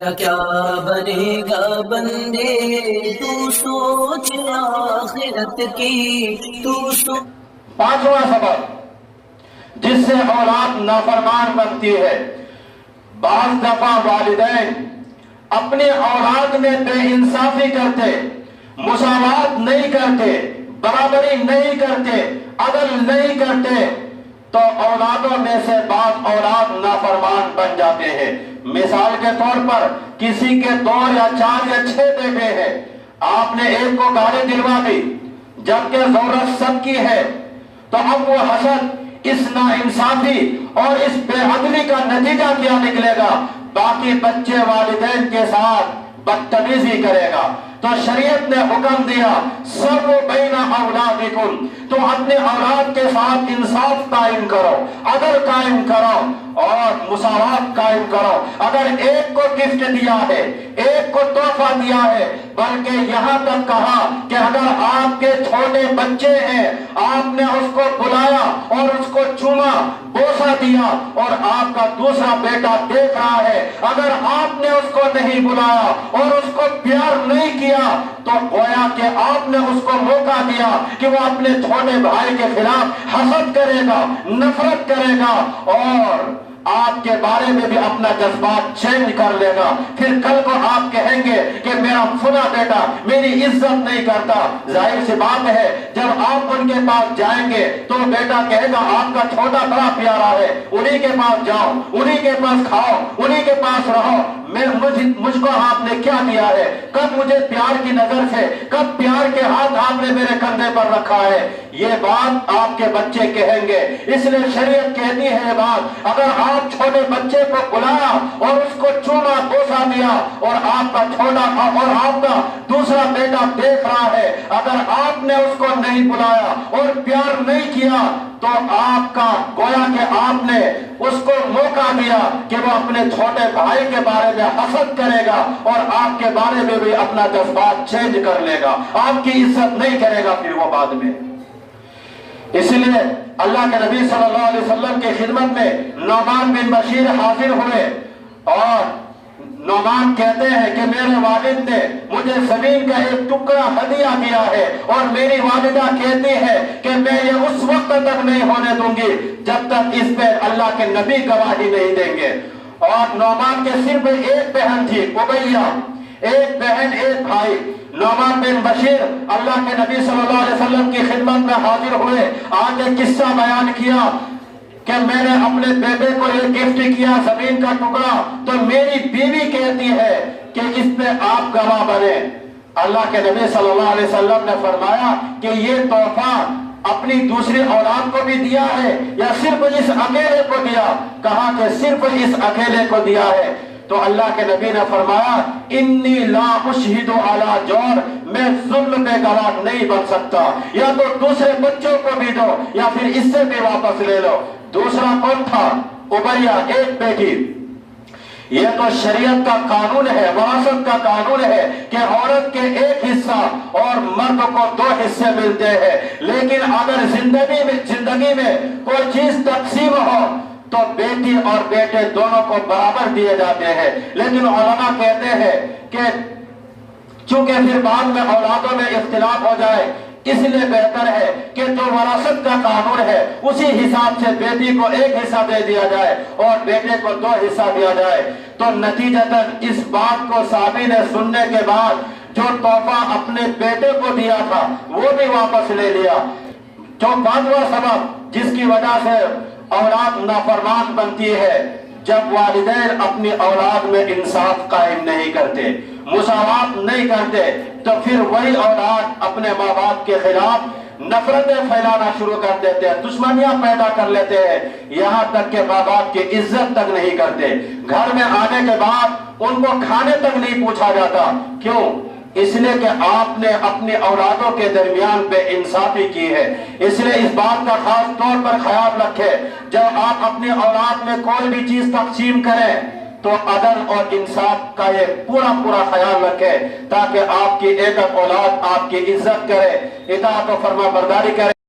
کیا بنے گا بندے تو سوچ آخرت کی تو سوچ۔ پانچواں سبب جس سے اولاد نافرمان بنتی ہے، بعض دفعہ والدین اپنی اولاد میں بے انصافی کرتے، مساوات نہیں کرتے، برابری نہیں کرتے، عدل نہیں کرتے، تو اولادوں میں سے بعض اولاد نافرمان بن جاتے ہیں۔ مثال کے طور پر کسی کے 2 یا 4 یا 6 بیٹے ہیں، آپ نے ایک کو گاڑی دلوا دی جبکہ ضرورت سب کی ہے، تو اب وہ حسد، اس ناانصافی اور اس بے عدلی کا نتیجہ کیا نکلے گا؟ باقی بچے والدین کے ساتھ بدتمیزی کرے گا۔ تو شریعت نے حکم دیا سب بین اولادکم، تو اپنے اولاد کے ساتھ انصاف قائم کرو، عدل قائم کرو اور مساوات قائم کرو۔ اگر ایک کو گفٹ دیا ہے، ایک کو تحفہ دیا ہے، بلکہ یہاں تک کہا کہ اگر آپ کے چھوٹے بچے ہیں، آپ نے اس کو بلایا اور اس کو چوما، بوسہ دیا، اور آپ کا دوسرا بیٹا دیکھ رہا ہے، اگر آپ نے اس کو نہیں بلایا اور اس کو پیار نہیں کیا، تو گویا کہ آپ نے اس کو موقع دیا کہ وہ اپنے چھوٹے بھائی کے خلاف حسد کرے گا، نفرت کرے گا، اور آپ کے بارے میں بھی اپنا جذبات چینج کر لے گا۔ پھر کل کو آپ کہیں گے کہ میرا فلاں بیٹا میری عزت نہیں کرتا۔ ظاہر سی بات ہے جب آپ ان کے پاس جائیں گے تو بیٹا کہے گا آپ کا چھوٹا بڑا پیارا ہے، انہی کے پاس جاؤ، انہی کے پاس کھاؤ، انہی کے پاس رہو۔ مجھ کو آپ نے کیا دیا ہے؟ کب مجھے پیار کی نظر سے، کب پیار کے ہاتھ آپ نے میرے کندھے پر رکھا ہے؟ یہ بات آپ کے بچے کہیں گے۔ اس لیے شریعت کہتی ہے بات، اگر آپ چھوٹے بچے کو بلایا اور اس کو چوما، بوسہ دیا، اور آپ کا چھوٹا اور آپ کا دوسرا بیٹا دیکھ رہا ہے، اگر آپ نے اس کو نہیں بلایا اور پیار نہیں کیا، تو آپ کا گویا کہ آپ نے اس کو موقع دیا کہ وہ اپنے چھوٹے بھائی کے بارے میں حسد کرے گا اور آپ کے بارے میں بھی اپنا جذبات چینج کر لے گا، آپ کی عزت نہیں کرے گا پھر وہ بعد میں۔ اس لیے اللہ کے نبی صلی اللہ علیہ وسلم کی خدمت میں نعمان بن بشیر حاضر ہوئے، اور نعمان کہتے ہیں کہ میرے والد نے مجھے زمین کا ایک ٹکڑا ہدیہ دیا ہے، اور میری والدہ کہتی ہے کہ میں یہ اس وقت تک نہیں ہونے دوں گی جب تک اس پہ اللہ کے نبی گواہی نہیں دیں گے۔ اور نعمان کے صرف ایک بہن تھی، امیہ، ایک بہن ایک بھائی۔ نعمان بن بشیر اللہ کے نبی صلی اللہ علیہ وسلم کی خدمت میں حاضر ہوئے، آگے قصہ بیان کیا کہ میں نے اپنے بیٹے کو ایک گفٹ کیا زمین کا ٹکڑا، تو میری بیوی کہتی ہے کہ اس پہ آپ گواہ بنے۔ اللہ کے نبی صلی اللہ علیہ وسلم نے فرمایا کہ یہ تحفہ اپنی دوسری اولاد کو بھی دیا ہے یا صرف اس اکیلے کو دیا؟ کہا کہ صرف اس اکیلے کو دیا ہے۔ تو اللہ کے نبی نے فرمایا انی لا اشہد علی جور، میں ظلم پہ گواہ نہیں بن سکتا، یا تو دوسرے بچوں کو بھی دو یا پھر اس سے بھی واپس لے لو۔ دوسرا کون تھا؟ امیہ، ایک بیٹی۔ یہ تو شریعت کا قانون ہے، وراثت کا قانون ہے کہ عورت کے ایک حصہ اور مرد کو 2 حصے ملتے ہیں، لیکن اگر زندگی میں کوئی چیز تقسیم ہو تو بیٹی اور بیٹے دونوں کو برابر دیے جاتے ہیں۔ لیکن علماء کہتے ہیں کہ چونکہ پھر بعد میں اولادوں میں اختلاف ہو جائے، اس لیے بہتر ہے کہ جو وراثت کا قانون ہے اسی حساب سے بیٹی کو 1 حصہ دے دیا جائے اور بیٹے کو 2 حصہ دیا جائے۔ تو نتیجتاً اس بات کو صحابی نے سننے کے بعد جو تحفہ اپنے بیٹے کو دیا تھا وہ بھی واپس لے لیا۔ جو 5واں سبب جس کی وجہ سے اولاد نافرمان بنتی ہے، جب والدین اپنی اولاد میں انصاف قائم نہیں کرتے، مساوات نہیں کرتے، تو پھر وہی اولاد اپنے ماں باپ کے خلاف نفرتیں پھیلانا شروع کر دیتے ہیں، دشمنیاں پیدا کر لیتے ہیں، یہاں تک کہ ماں باپ کی عزت تک نہیں کرتے۔ گھر میں آنے کے بعد ان کو کھانے تک نہیں پوچھا جاتا۔ کیوں؟ اس لیے کہ آپ نے اپنی اولادوں کے درمیان بے انصافی کی ہے۔ اس لیے اس بات کا خاص طور پر خیال رکھیں، جب آپ اپنی اولاد میں کوئی بھی چیز تقسیم کریں تو عدل اور انصاف کا یہ پورا خیال رکھیں، تاکہ آپ کی ایک اولاد آپ کی عزت کرے، اطاعت و فرما برداری کرے۔